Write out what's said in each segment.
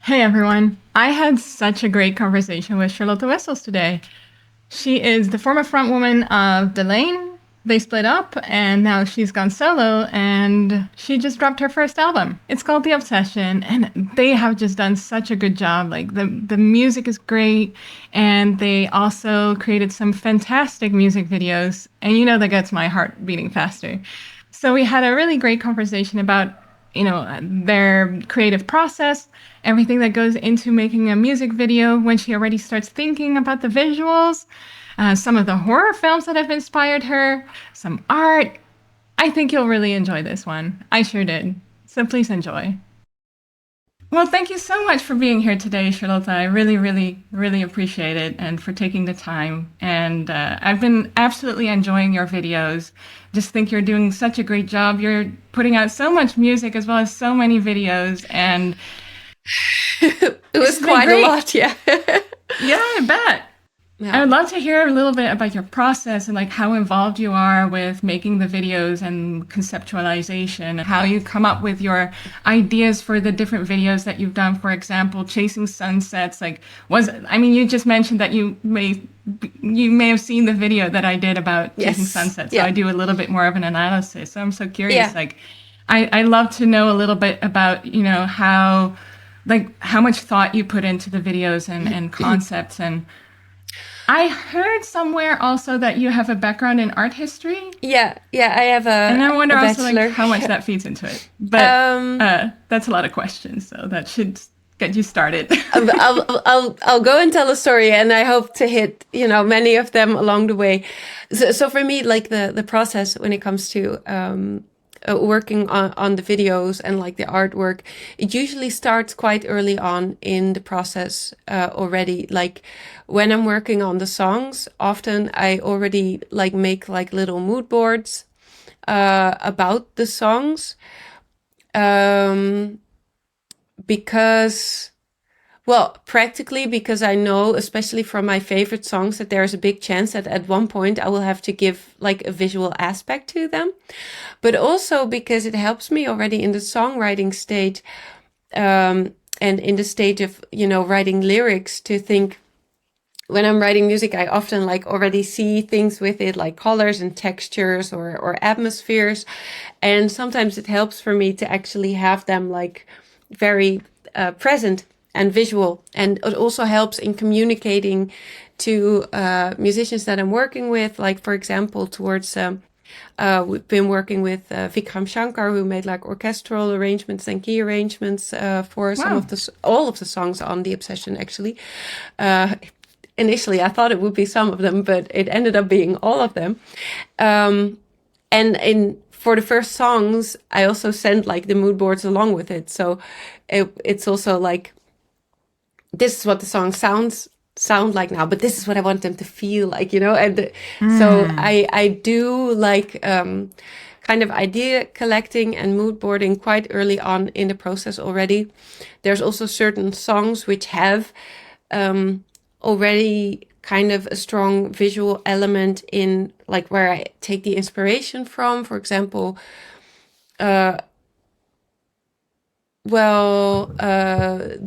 Hey everyone. I had such a great conversation with Charlotte Wessels today. She is the former frontwoman of Delane. They split up and now she's gone solo and she just dropped her first album. It's called The Obsession and they have just done such a good job. Like the music is great and they also created some fantastic music videos and that gets my heart beating faster. So we had a really great conversation about their creative process, everything that goes into making a music video when she already starts thinking about the visuals, some of the horror films that have inspired her, some art. I think you'll really enjoy this one. I sure did. So please enjoy. Well, thank you so much for being here today, Charlotte. I really, really, really appreciate it and for taking the time. And I've been absolutely enjoying your videos. Just think you're doing such a great job. You're putting out so much music as well as so many videos. And it was quite a lot, yeah. Yeah, I bet. Yeah. I would love to hear a little bit about your process and like how involved you are with making the videos and conceptualization, how you come up with your ideas for the different videos that you've done. For example, Chasing Sunsets. You just mentioned that you may have seen the video that I did about Chasing Sunsets. So yeah. I do a little bit more of an analysis. So I'm so curious. Yeah. Like, I love to know a little bit about how much thought you put into the videos and concepts. And I heard somewhere also that you have a background in art history. Yeah, I have and I wonder a also bachelor. how much that feeds into it. But that's a lot of questions, so that should get you started. I'll go and tell a story, and I hope to hit many of them along the way. So for me, like the process when it comes to working on the videos and like the artwork, it usually starts quite early on in the process already. Like when I'm working on the songs, often I already make little mood boards about the songs, because practically because I know, especially from my favorite songs, that there's a big chance that at one point I will have to give like a visual aspect to them. But also because it helps me already in the songwriting stage, and in the stage of, writing lyrics, to think when I'm writing music, I often already see things with it, like colors and textures or atmospheres. And sometimes it helps for me to actually have them very present and visual. And it also helps in communicating to musicians that I'm working with. Like, for example, towards we've been working with Vikram Shankar, who made orchestral arrangements and key arrangements for all of the songs on The Obsession, actually. Initially, I thought it would be some of them, but it ended up being all of them. And for the first songs, I also sent the mood boards along with it. So it's also this is what the song sound like now, but this is what I want them to feel like, and so I do kind of idea collecting and mood boarding quite early on in the process already. There's also certain songs which have already kind of a strong visual element in where I take the inspiration from. For example, The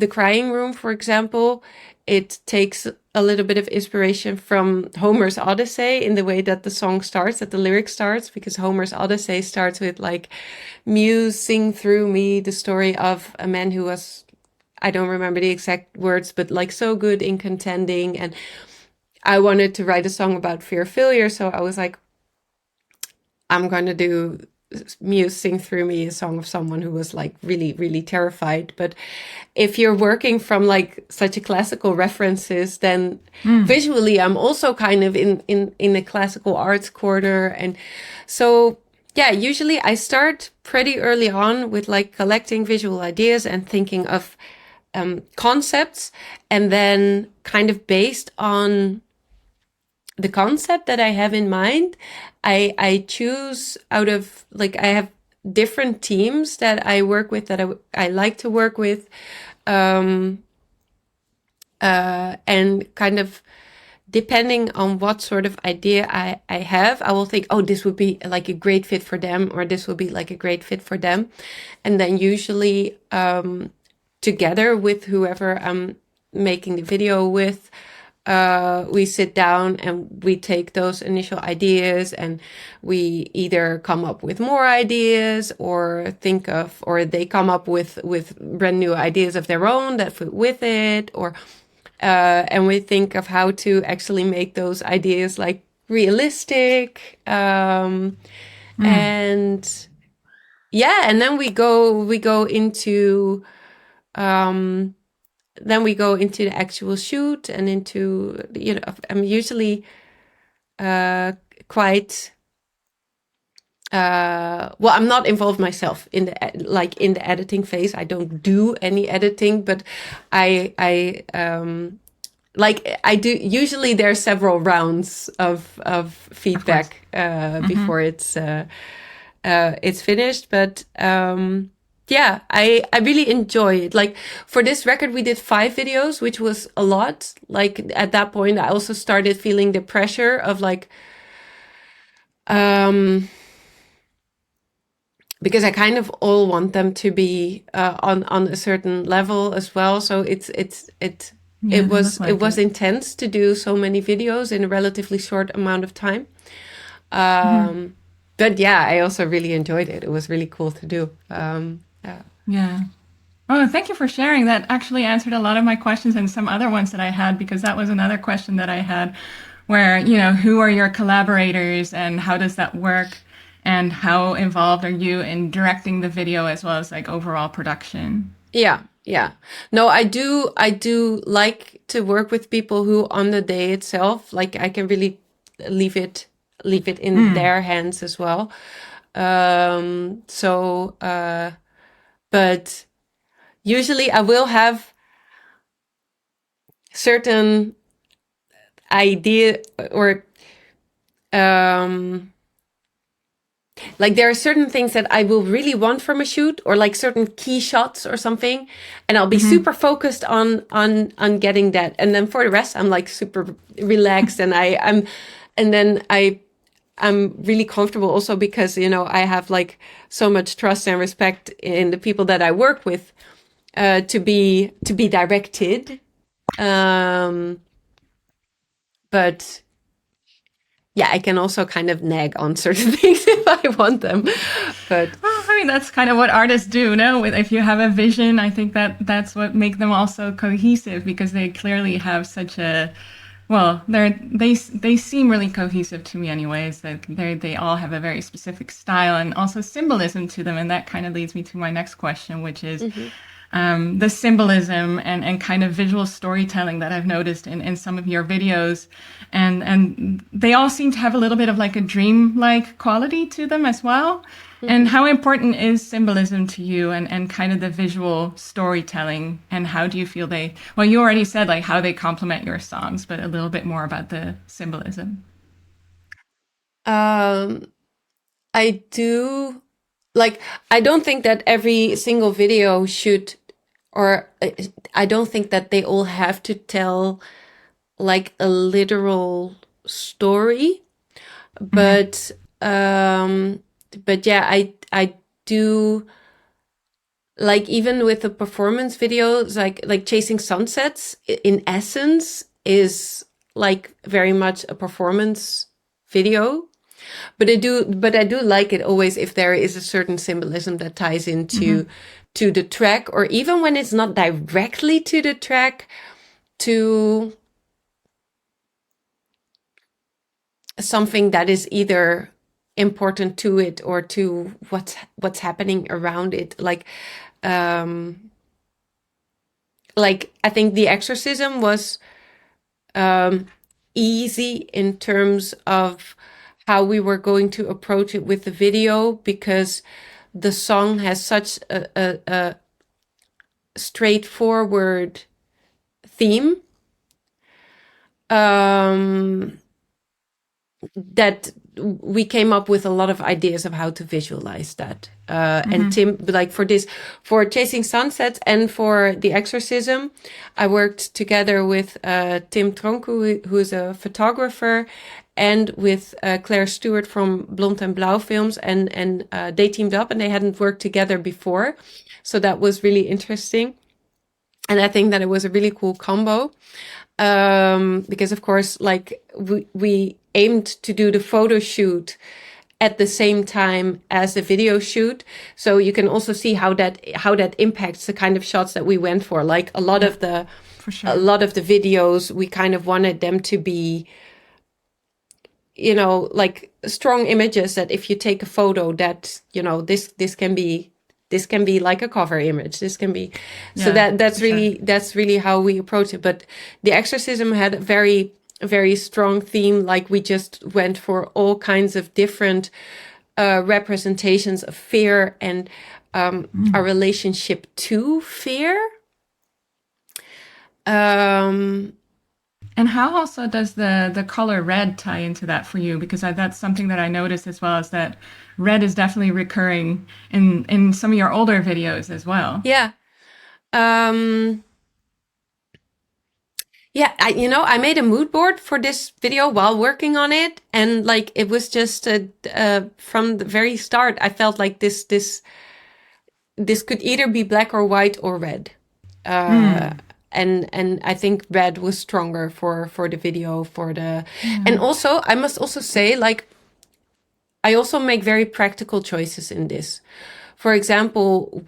Crying Room, for example, it takes a little bit of inspiration from Homer's Odyssey in the way that the song starts, that the lyric starts, because Homer's Odyssey starts with Muse, sing through me, the story of a man who was, I don't remember the exact words, but so good in contending. And I wanted to write a song about fear of failure. So I was I'm going to do Muse, sing through me, a song of someone who was really, really terrified. But if you're working from such a classical references, then visually I'm also kind of in a classical arts quarter. And so, yeah, usually I start pretty early on with collecting visual ideas and thinking of concepts, and then kind of based on the concept that I have in mind, I choose out of I have different teams that I work with, that I like to work with, and kind of depending on what sort of idea I have, I will think, oh, this would be a great fit for them, or this would be a great fit for them. And then usually together with whoever I'm making the video with. We sit down and we take those initial ideas and we either come up with more ideas or they come up with brand new ideas of their own that fit with it, or and we think of how to actually make those ideas like realistic. And yeah, and then we go into the actual shoot and into, I'm usually quite well, I'm not involved myself in the editing phase. I don't do any editing, but I I do. Usually there are several rounds of feedback before it's finished, but yeah, I really enjoy it. Like for this record, we did 5 videos, which was a lot. Like at that point, I also started feeling the pressure of like, because I kind of all want them to be on a certain level as well. So it was intense to do so many videos in a relatively short amount of time. But yeah, I also really enjoyed it. It was really cool to do. Yeah. Oh, thank you for sharing. That actually answered a lot of my questions and some other ones that I had, because that was another question that I had where, who are your collaborators and how does that work? And how involved are you in directing the video as well as like overall production? Yeah. No, I do like to work with people who on the day itself, like I can really leave it in their hands as well. But usually I will have certain idea or like there are certain things that I will really want from a shoot, or like certain key shots or something, and I'll be super focused on getting that. And then for the rest, I'm like super relaxed, and I'm really comfortable also because I have like so much trust and respect in the people that I work with to be directed. But yeah, I can also kind of nag on certain things if I want them. But well, I mean, that's kind of what artists do, no? If you have a vision, I think that's what makes them also cohesive, because they clearly have such a, well, they seem really cohesive to me anyways. That they all have a very specific style and also symbolism to them, and that kind of leads me to my next question, which is the symbolism and kind of visual storytelling that I've noticed in some of your videos, and they all seem to have a little bit of like a dream-like quality to them as well. And how important is symbolism to you, and kind of the visual storytelling, and how do you feel well, you already said like how they complement your songs, but a little bit more about the symbolism. I do like, I don't think that every single video should, or I don't think that they all have to tell like a literal story, but yeah, I do like, even with the performance videos, like Chasing Sunsets in essence is like very much a performance video. But I do like it always if there is a certain symbolism that ties into to the track, or even when it's not directly to the track, to something that is either important to it or to what's happening around it. Like I think The Exorcism was easy in terms of how we were going to approach it with the video, because the song has such a straightforward theme that we came up with a lot of ideas of how to visualize that. And Tim, like for Chasing Sunsets and for The Exorcism, I worked together with Tim Tronku, who is a photographer, and with Claire Stewart from Blond and Blauw Films, and they teamed up, and they hadn't worked together before, so that was really interesting. And I think that it was a really cool combo. Because of course, like we aimed to do the photo shoot at the same time as the video shoot. So you can also see how that impacts the kind of shots that we went for. Like a lot of the For sure. a lot of the videos, we kind of wanted them to be, you know, like strong images that if you take a photo that, you know, this can be like a cover image. This can be, so that's really how we approach it. But the exorcism had a very strong theme. Like we just went for all kinds of different representations of fear and our relationship to fear. And how also does the color red tie into that for you? Because that's something that I noticed as well, is that red is definitely recurring in some of your older videos as well. Yeah. Yeah, I made a mood board for this video while working on it, and like it was just from the very start, I felt like this could either be black or white or red. And I think red was stronger for the video, and also I must also say, like, I also make very practical choices in this. For example,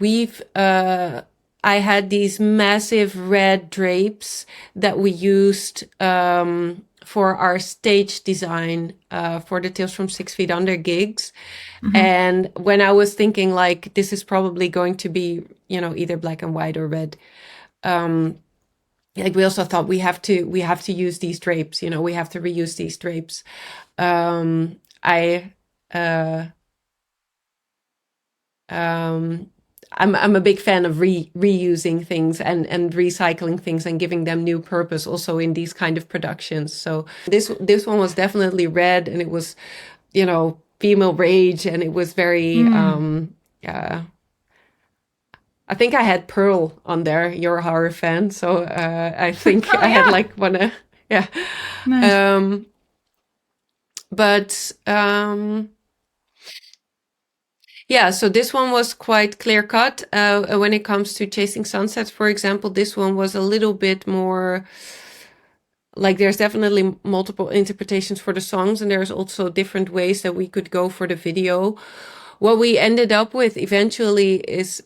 I had these massive red drapes that we used for our stage design for the Tales from 6 Feet Under gigs. And when I was thinking, like, this is probably going to be, you know, either black and white or red, like we also thought we have to use these drapes, you know, we have to reuse these drapes. I'm a big fan of reusing things and recycling things and giving them new purpose also in these kind of productions. So this one was definitely red, and it was, you know, female rage, and it was very I think I had Pearl on there. You're a horror fan, so I think I had like one. Yeah. Nice. But yeah, so this one was quite clear cut. When it comes to Chasing Sunsets, for example, this one was a little bit more like there's definitely multiple interpretations for the songs, and there's also different ways that we could go for the video. What we ended up with eventually is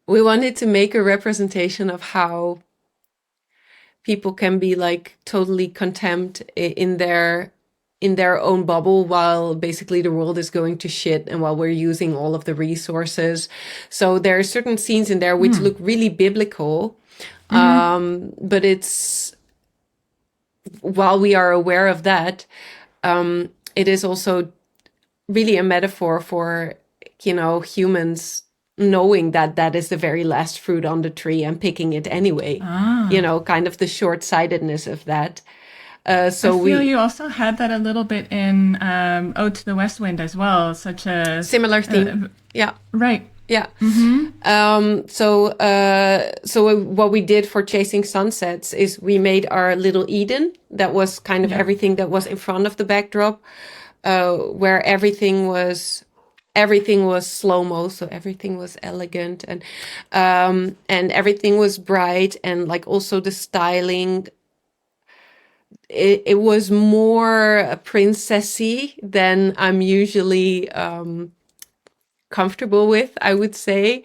we wanted to make a representation of how people can be like totally contempt in their own bubble while basically the world is going to shit and while we're using all of the resources. So there are certain scenes in there which look really biblical, but it's, while we are aware of that, it is also really a metaphor for, you know, humans knowing that is the very last fruit on the tree and picking it anyway. You know, kind of the short-sightedness of that. So I feel you also had that a little bit in Ode to the West Wind as well, such a similar theme. Yeah. Right. Yeah. So what we did for Chasing Sunsets is we made our little Eden that was kind of everything that was in front of the backdrop, where everything was slow-mo, so everything was elegant, and everything was bright, and like also the styling, it was more princessy than I'm usually comfortable with, I would say.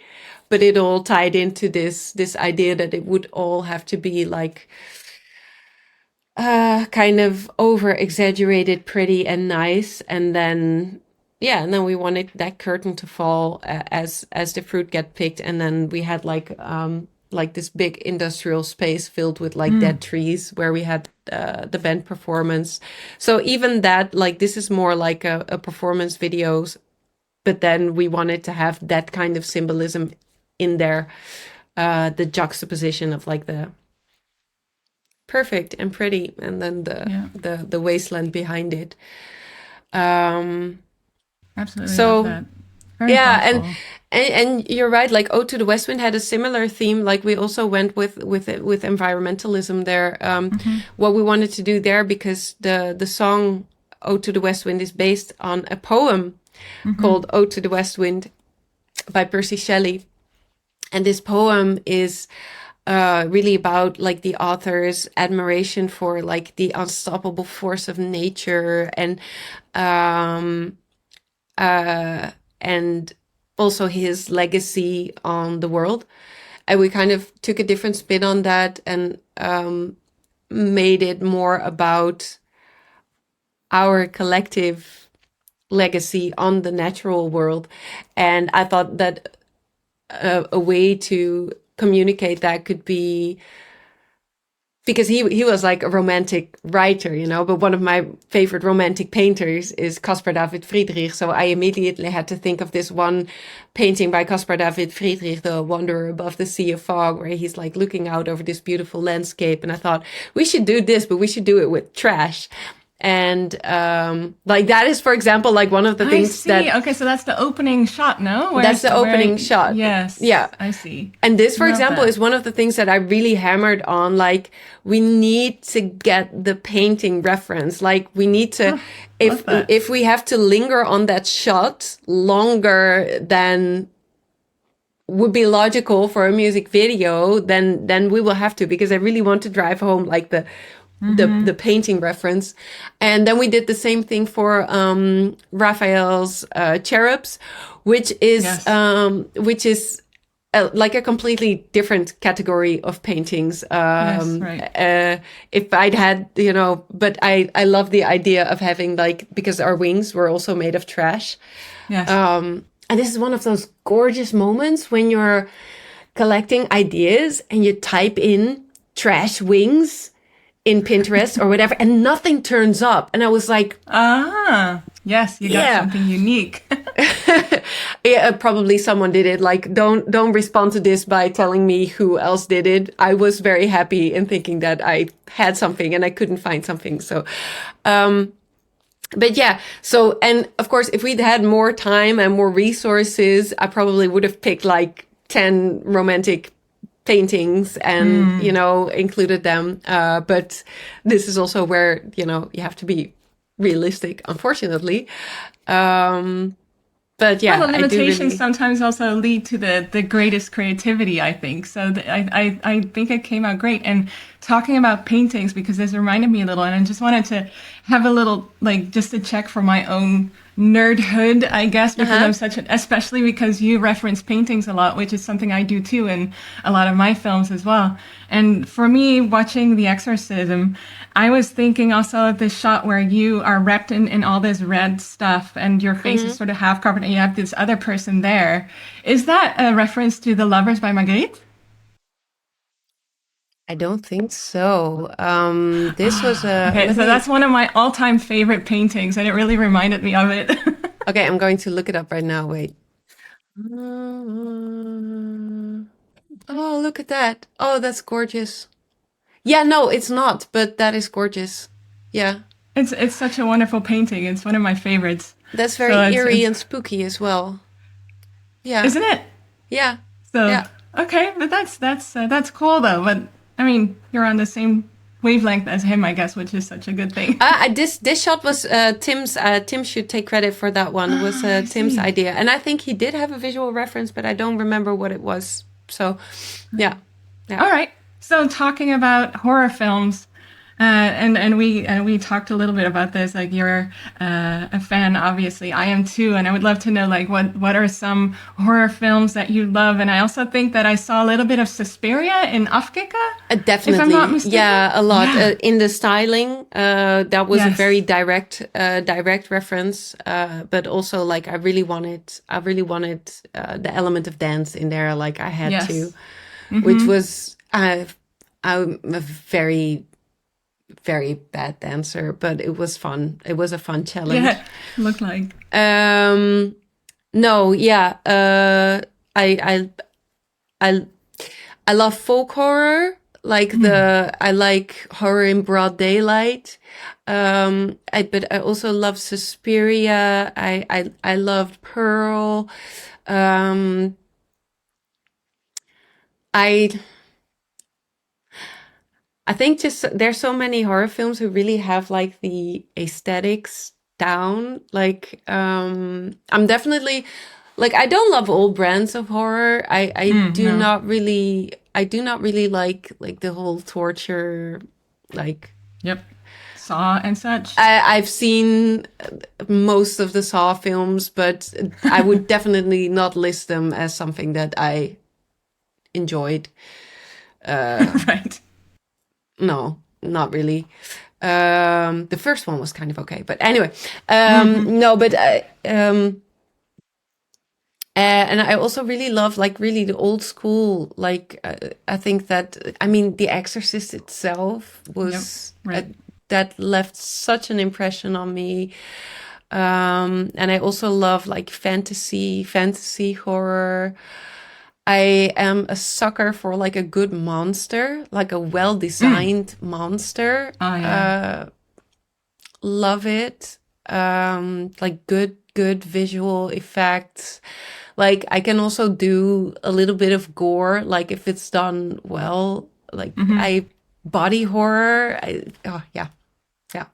But it all tied into this idea that it would all have to be like kind of over exaggerated, pretty and nice, and then we wanted that curtain to fall as the fruit get picked, and then we had like this big industrial space filled with like dead trees where we had the band performance. So even that, like, this is more like a performance videos, but then we wanted to have that kind of symbolism in there, the juxtaposition of like the perfect and pretty, and then the wasteland behind it. Absolutely. So love that. Very thoughtful. and you're right, like Ode to the West Wind had a similar theme. Like we also went with environmentalism there. What we wanted to do there, because the song Ode to the West Wind is based on a poem called Ode to the West Wind. by Percy Shelley. And this poem is really about like the author's admiration for like the unstoppable force of nature, um, and also his legacy on the world. And we kind of took a different spin on that and made it more about our collective legacy on the natural world. And I thought that a way to communicate that could be, because he was like a romantic writer, you know, but one of my favorite romantic painters is Caspar David Friedrich. So I immediately had to think of this one painting by Caspar David Friedrich, The Wanderer Above the Sea of Fog, where he's like looking out over this beautiful landscape. And I thought we should do this, but we should do it with trash. And like that is, for example, like one of the I things see. that Okay, so that's the opening shot, no? Where that's the opening shot. Yes. Yeah. I see. And this, for Love example, that. is one of the things that I really hammered on. Like, we need to get the painting reference. Like, we need to, love that. if we have to linger on that shot longer than would be logical for a music video, then we will have to, because I really want to drive home like the painting reference. And then we did the same thing for Raphael's Cherubs, which is Yes. like a completely different category of paintings. Yes, right. If I'd had, you know, but I love the idea of having like, because our wings were also made of trash. Yes. And this is one of those gorgeous moments when you're collecting ideas and you type in trash wings in Pinterest or whatever, and nothing turns up. And I was like, Yes, you got yeah. something unique. Yeah, probably someone did it. Like, don't respond to this by telling me who else did it. I was very happy in thinking that I had something and I couldn't find something. So, but yeah, so, and of course, if we'd had more time and more resources, I probably would have picked like 10 romantic paintings and, you know, included them. But this is also where, you know, you have to be realistic, unfortunately. But yeah, Well, the I do limitations really. sometimes also lead to the greatest creativity, I think. So I think it came out great. And talking about paintings, because this reminded me a little, and I just wanted to have a little, like, just a check for my own nerdhood, I guess, because Uh-huh. I'm especially because you reference paintings a lot, which is something I do too in a lot of my films as well. And for me, watching The Exorcism, I was thinking also of this shot where you are wrapped in all this red stuff and your face is sort of half covered and you have this other person there. Is that a reference to The Lovers by Marguerite? I don't think so. This was Okay, let so me, that's one of my all-time favorite paintings and it really reminded me of it. okay, I'm going to look it up right now. Wait. Oh, look at that. Oh, that's gorgeous. Yeah, no, it's not, but that is gorgeous. Yeah. It's such a wonderful painting. It's one of my favorites. That's very So eerie it's and spooky as well. Yeah. isn't it? Yeah. So Yeah. okay, but that's cool though. But I mean, you're on the same wavelength as him, I guess, which is such a good thing. This shot was Tim's. Tim should take credit for that one. It was I Tim's see. idea, and I think he did have a visual reference, but I don't remember what it was. So, yeah, yeah. All right. So talking about horror films, and we talked a little bit about this. Like you're a fan, obviously. I am too, and I would love to know like what are some horror films that you love. And I also think that I saw a little bit of Suspiria in Afgeka, if I'm not Definitely, mistaken. yeah, a lot Yeah. in the styling. That was a very Yes. direct reference, but also like I really wanted the element of dance in there. Like I had to, Yes. which was I'm a very bad dancer, but it was fun. It was a fun challenge. Yeah. Look like. Um, no, yeah, I I I love folk horror. Like I like horror in broad daylight. But I also love Suspiria. I loved Pearl. Um, I I think just there's so many horror films who really have like the aesthetics down. Like I'm definitely Like, I don't love all brands of horror. No. I do not really like the whole torture. Like, Yep. Saw and such. I've seen most of the Saw films, but I would definitely not list them as something that I enjoyed. Right. No, not really. The first one was kind of okay, but anyway, no, but and I also really love like really the old school. Like I think that I mean The Exorcist itself Yep. was Right. that left such an impression on me. And I also love like fantasy horror. I am a sucker for like a good monster, like a well-designed monster. Oh yeah. Love it. Like good visual effects. Like I can also do a little bit of gore, like if it's done well. Like I body horror. Oh yeah, yeah,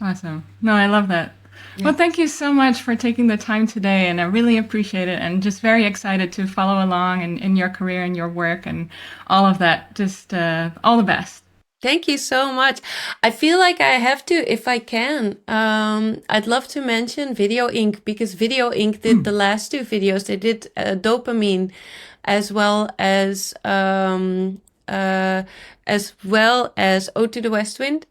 Awesome. No, I love that. yeah. Well, thank you so much for taking the time today, and I really appreciate it. And just very excited to follow along in your career and your work and all of that. Just all the best. Thank you so much. I feel like I have to, if I can. I'd love to mention Video Inc. because Video Inc. did the last two videos. They did Dopamine as well as Ode to the West Wind.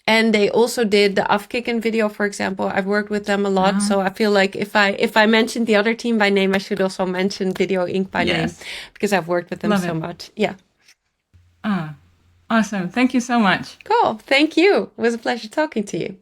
And they also did the Afkikken video, for example. I've worked with them a lot, so I feel like if I mentioned the other team by name, I should also mention Video Inc. by name Yes. because I've worked with them Love so it. much. Yeah. Awesome. Thank you so much. Cool. Thank you. It was a pleasure talking to you.